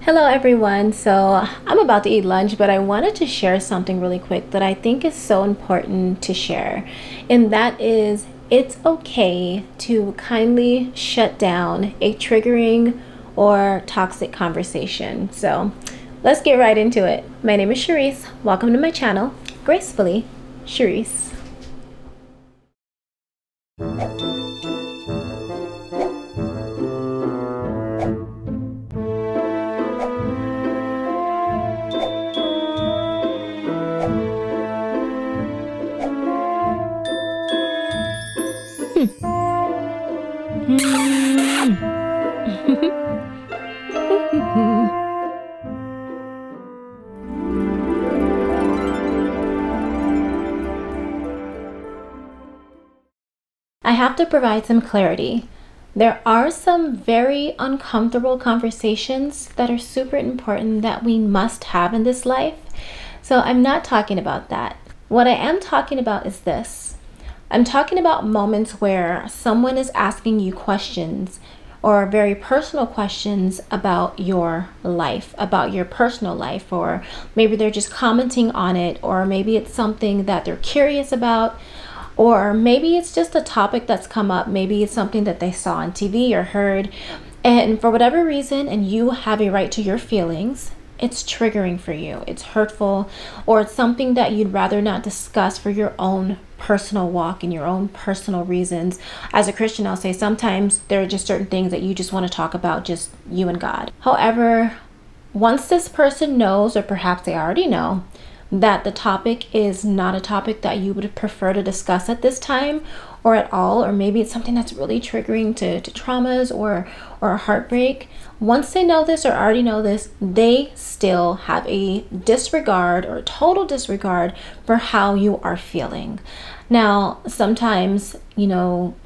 Hello everyone. So I'm about to eat lunch, but I wanted to share something really quick that I think is so important to share. And that is, it's okay to kindly shut down a triggering or toxic conversation. So let's get right into it. My name is Charrese. Welcome to my channel, Gracefully, Charrese. I have to provide some clarity. There are some very uncomfortable conversations that are super important that we must have in this life. So I'm not talking about that. What I am talking about is this. I'm talking about moments where someone is asking you questions or very personal questions about your life, about your personal life, or maybe they're just commenting on it, or maybe it's something that they're curious about, or maybe it's just a topic that's come up. Maybe it's something that they saw on TV or heard, and for whatever reason, and you have a right to your feelings, it's triggering for you, it's hurtful, or it's something that you'd rather not discuss for your own personal walk and your own personal reasons. As a Christian, I'll say sometimes there are just certain things that you just want to talk about, just you and God. However, once this person knows, or perhaps they already know, that the topic is not a topic that you would prefer to discuss at this time or at all, or maybe it's something that's really triggering to traumas or a heartbreak. Once they know this or already know this, they still have a disregard or total disregard for how you are feeling. Now, sometimes,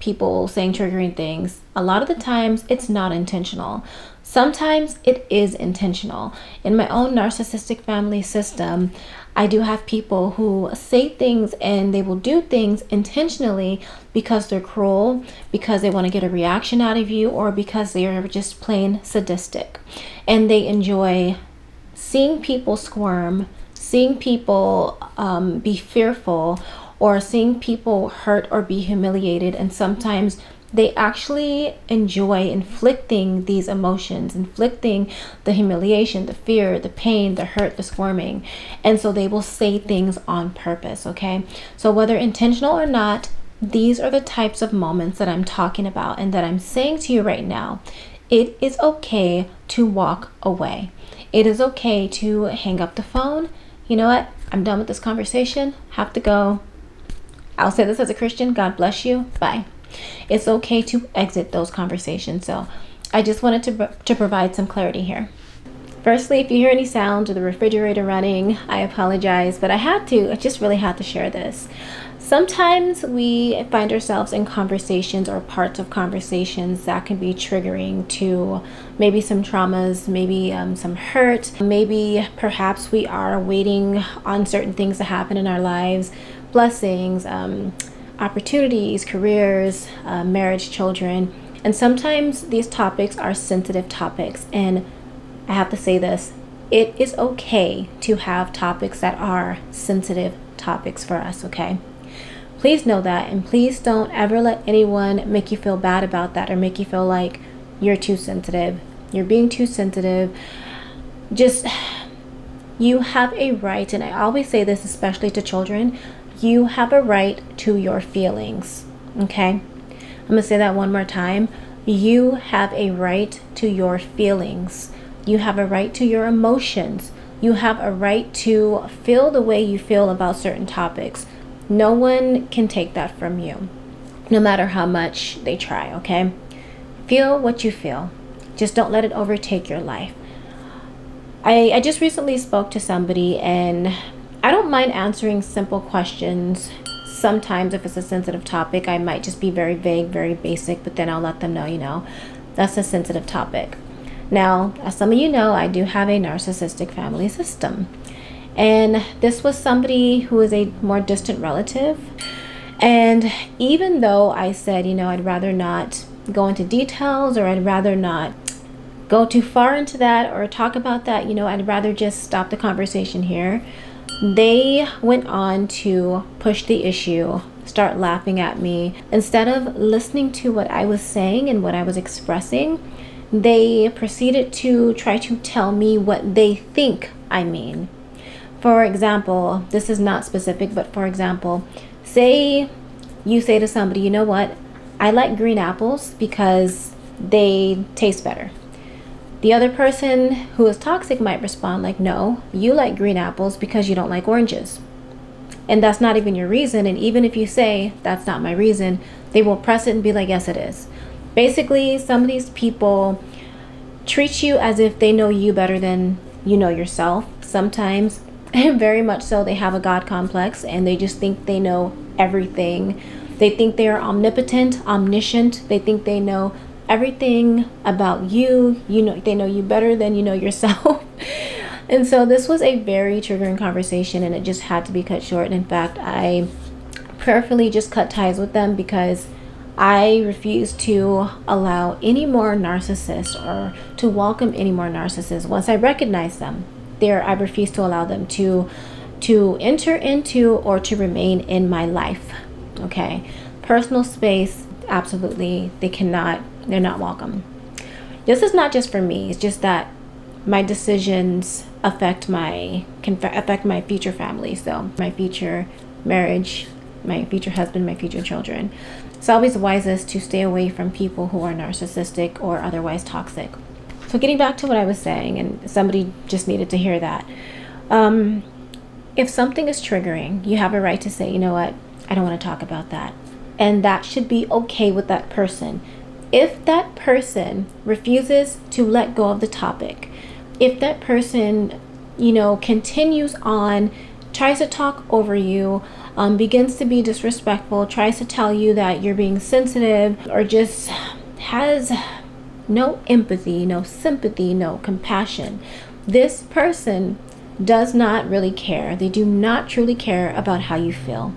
people saying triggering things, a lot of the times it's not intentional. Sometimes it is intentional. In my own narcissistic family system, I do have people who say things and they will do things intentionally because they're cruel, because they want to get a reaction out of you, or because they are just plain sadistic. And they enjoy seeing people squirm, seeing people be fearful, or seeing people hurt or be humiliated. And sometimes they actually enjoy inflicting these emotions, inflicting the humiliation, the fear, the pain, the hurt, the squirming. And so they will say things on purpose, okay? So whether intentional or not, these are the types of moments that I'm talking about and that I'm saying to you right now. It is okay to walk away. It is okay to hang up the phone. You know what? I'm done with this conversation. Have to go. I'll say this as a Christian. God bless you. Bye. It's okay to exit those conversations. So I just wanted to provide some clarity here. Firstly, if you hear any sounds of the refrigerator running, I apologize, but I just really had to share this. Sometimes we find ourselves in conversations or parts of conversations that can be triggering to maybe some traumas, maybe some hurt, maybe perhaps we are waiting on certain things to happen in our lives, blessings, opportunities, careers, marriage, children. And sometimes these topics are sensitive topics. And I have to say this, it is okay to have topics that are sensitive topics for us, okay? Please know that, and please don't ever let anyone make you feel bad about that or make you feel like you're too sensitive. You're being too sensitive. Just, you have a right, and I always say this, especially to children, you have a right to your feelings, okay? I'm gonna say that one more time. You have a right to your feelings. You have a right to your emotions. You have a right to feel the way you feel about certain topics. No one can take that from you, no matter how much they try, okay? Feel what you feel. Just don't let it overtake your life. I just recently spoke to somebody, and I don't mind answering simple questions. Sometimes if it's a sensitive topic, I might just be very vague, very basic, but then I'll let them know, that's a sensitive topic. Now, as some of you know, I do have a narcissistic family system. And this was somebody who is a more distant relative. And even though I said, I'd rather not go into details, or I'd rather not go too far into that or talk about that, you know, I'd rather just stop the conversation here. They went on to push the issue, start laughing at me. Instead of listening to what I was saying and what I was expressing, they proceeded to try to tell me what they think I mean. For example, this is not specific, but for example, say you say to somebody, you know what, I like green apples because they taste better. The other person who is toxic might respond like, no, you like green apples because you don't like oranges. And that's not even your reason. And even if you say that's not my reason, they will press it and be like, yes, it is. Basically, some of these people treat you as if they know you better than you know yourself. Sometimes, and very much so, they have a God complex and they just think they know everything. They think they are omnipotent, omniscient. They think they know everything about you. You know, they know you better than you know yourself. And so this was a very triggering conversation, and it just had to be cut short. And in fact, I prayerfully just cut ties with them because I refuse to allow any more narcissists or to welcome any more narcissists. Once I recognize them, I refuse to allow them to enter into or to remain in my life. Okay, personal space, absolutely, they're not welcome. This is not just for me, it's just that my decisions can affect my future family, so my future marriage, my future husband, my future children. It's always wisest to stay away from people who are narcissistic or otherwise toxic. So getting back to what I was saying, and somebody just needed to hear that. If something is triggering, you have a right to say, you know what, I don't want to talk about that. And that should be okay with that person. If that person refuses to let go of the topic, if that person, you know, continues on, tries to talk over you, begins to be disrespectful, tries to tell you that you're being sensitive, or just has no empathy, no sympathy, no compassion, this person does not really care. They do not truly care about how you feel.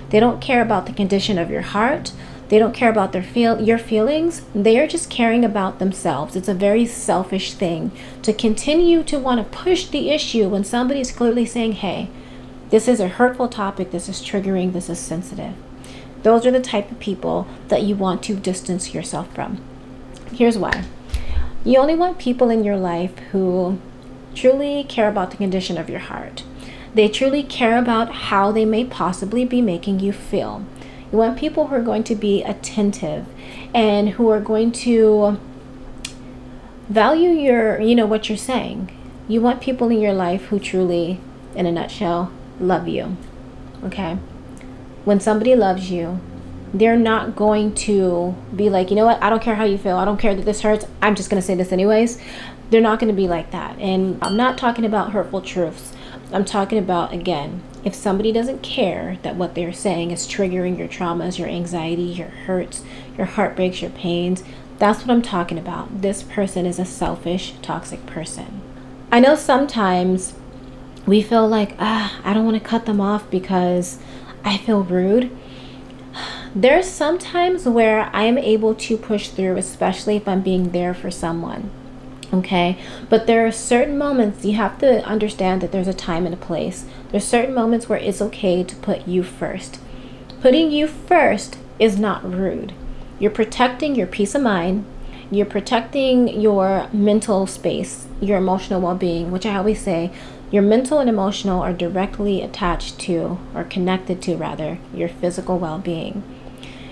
They don't care about the condition of your heart. They don't care about your feelings. They are just caring about themselves. It's a very selfish thing to continue to want to push the issue when somebody is clearly saying, hey, this is a hurtful topic, this is triggering, this is sensitive. Those are the type of people that you want to distance yourself from. Here's why. You only want people in your life who truly care about the condition of your heart. They truly care about how they may possibly be making you feel. You want people who are going to be attentive and who are going to value what you're saying. You want people in your life who truly, in a nutshell, love you. Okay? When somebody loves you, they're not going to be like, you know what, I don't care how you feel. I don't care that this hurts. I'm just going to say this anyways. They're not going to be like that. And I'm not talking about hurtful truths. I'm talking about, again, if somebody doesn't care that what they're saying is triggering your traumas, your anxiety, your hurts, your heartbreaks, your pains, that's what I'm talking about. This person is a selfish, toxic person. I know sometimes we feel like, I don't want to cut them off because I feel rude. There's some times where I am able to push through, especially if I'm being there for someone. Okay, but there are certain moments you have to understand that there's a time and a place. There's certain moments where it's okay to put you first. Putting you first is not rude. You're protecting your peace of mind. You're protecting your mental space, your emotional well-being, which I always say, your mental and emotional are directly attached to, or connected to rather, your physical well-being.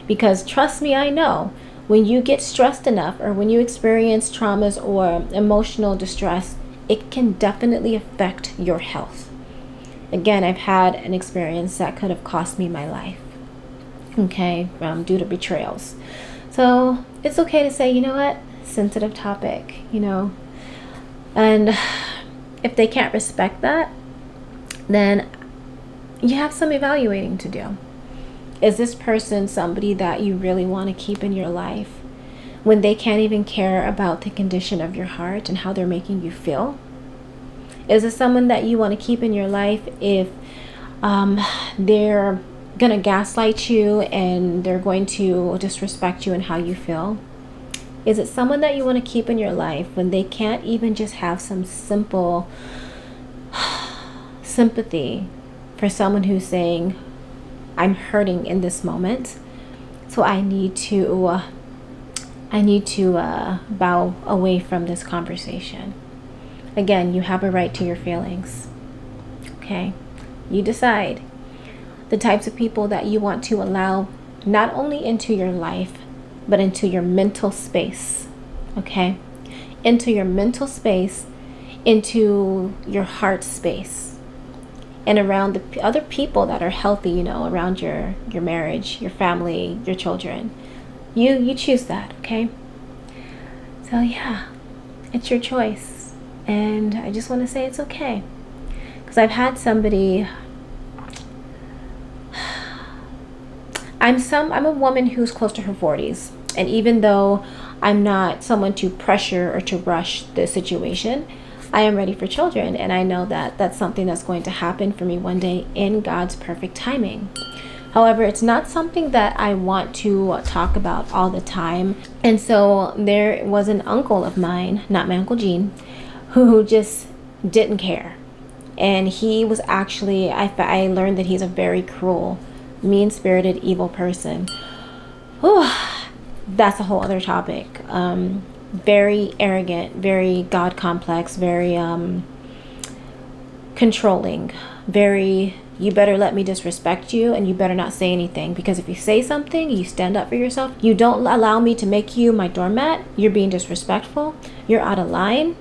Because trust me, I know, when you get stressed enough or when you experience traumas or emotional distress, it can definitely affect your health. Again, I've had an experience that could have cost me my life, okay, due to betrayals. So it's okay to say, you know what, sensitive topic, you know, and if they can't respect that, then you have some evaluating to do. Is this person somebody that you really want to keep in your life when they can't even care about the condition of your heart and how they're making you feel? Is it someone that you want to keep in your life if they're going to gaslight you and they're going to disrespect you and how you feel? Is it someone that you want to keep in your life when they can't even just have some simple sympathy for someone who's saying, I'm hurting in this moment, so I need to bow away from this conversation? Again, you have a right to your feelings. Okay? You decide the types of people that you want to allow not only into your life, but into your mental space. Okay? Into your mental space, into your heart space, and around the other people that are healthy, you know, around your marriage, your family, your children. You choose that, okay? So yeah, it's your choice. And I just want to say it's okay. Because I've had somebody, I'm a woman who's close to her 40s. And even though I'm not someone to pressure or to rush the situation, I am ready for children. And I know that that's something that's going to happen for me one day in God's perfect timing. However, it's not something that I want to talk about all the time. And so there was an uncle of mine, not my Uncle Gene, who just didn't care. And he was actually, I learned that he's a very cruel, mean-spirited, evil person. Whew, that's a whole other topic. Very arrogant, very God complex, very controlling, very, you better let me disrespect you and you better not say anything, because if you say something, you stand up for yourself. You don't allow me to make you my doormat. You're being disrespectful. You're out of line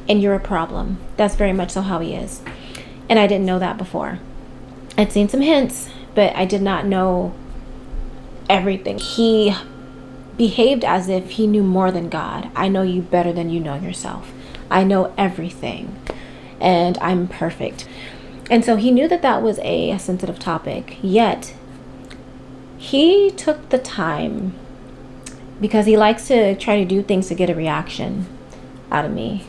and you're a problem. That's very much so how he is. And I didn't know that before. I'd seen some hints, but I did not know everything. He behaved as if he knew more than God. I know you better than you know yourself. I know everything and I'm perfect. And so he knew that that was a sensitive topic, yet he took the time, because he likes to try to do things to get a reaction out of me.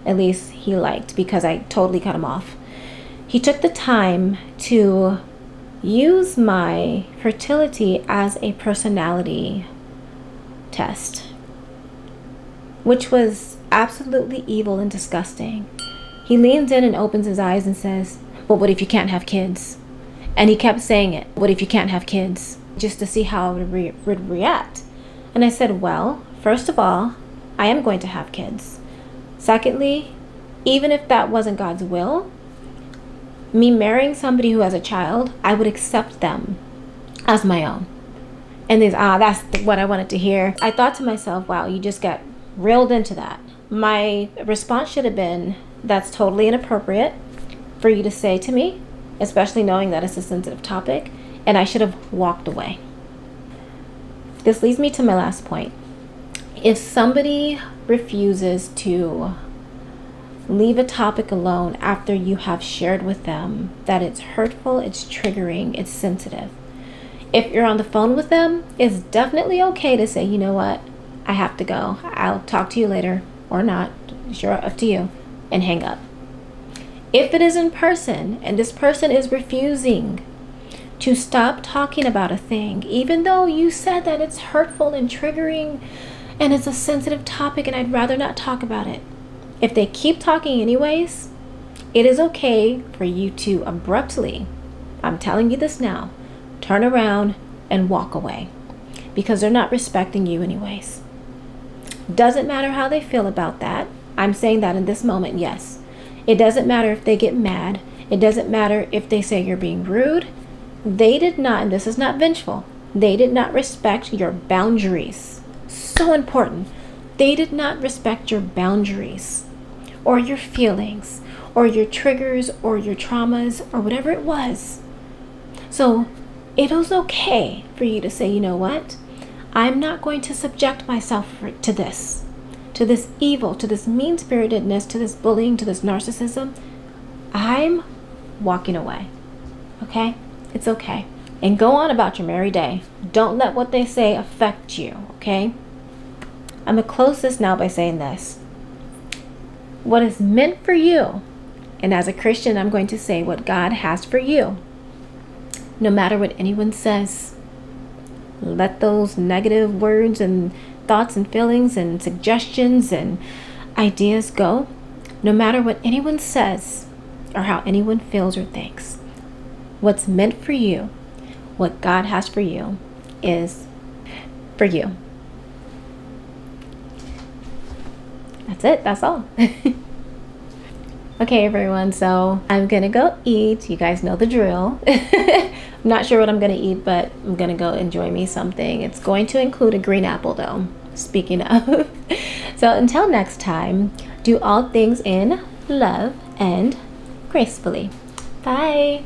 At least he liked, because I totally cut him off. He took the time to use my fertility as a personality test, which was absolutely evil and disgusting. He leans in and opens his eyes and says, but what if you can't have kids? And he kept saying it. What if you can't have kids? Just to see how I would react. And I said, well, first of all, I am going to have kids. Secondly, even if that wasn't God's will, me marrying somebody who has a child, I would accept them as my own. And that's what I wanted to hear. I thought to myself, wow, you just got reeled into that. My response should have been, that's totally inappropriate for you to say to me, especially knowing that it's a sensitive topic, and I should have walked away. This leads me to my last point. If somebody refuses to leave a topic alone after you have shared with them that it's hurtful, it's triggering, it's sensitive, if you're on the phone with them, it's definitely okay to say, you know what, I have to go. I'll talk to you later, or not. Sure, up to you, and hang up. If it is in person and this person is refusing to stop talking about a thing, even though you said that it's hurtful and triggering and it's a sensitive topic and I'd rather not talk about it, if they keep talking anyways, it is okay for you to abruptly, I'm telling you this now, turn around and walk away, because they're not respecting you anyways. Doesn't matter how they feel about that. I'm saying that in this moment, yes. It doesn't matter if they get mad. It doesn't matter if they say you're being rude. They did not, and this is not vengeful, they did not respect your boundaries. So important. They did not respect your boundaries or your feelings or your triggers or your traumas or whatever it was. So it was okay for you to say, you know what? I'm not going to subject myself to this evil, to this mean-spiritedness, to this bullying, to this narcissism. I'm walking away. Okay? It's okay. And go on about your merry day. Don't let what they say affect you. Okay? I'm going to close this now by saying this. What is meant for you, and as a Christian, I'm going to say what God has for you, no matter what anyone says. Let those negative words and thoughts and feelings and suggestions and ideas go, no matter what anyone says or how anyone feels or thinks. What's meant for you, what God has for you, is for you. That's it. That's all. Okay, everyone, so I'm gonna go eat. You guys know the drill. I'm not sure what I'm gonna eat, but I'm gonna go enjoy me something. It's going to include a green apple though, speaking of. So until next time, do all things in love and gracefully. Bye.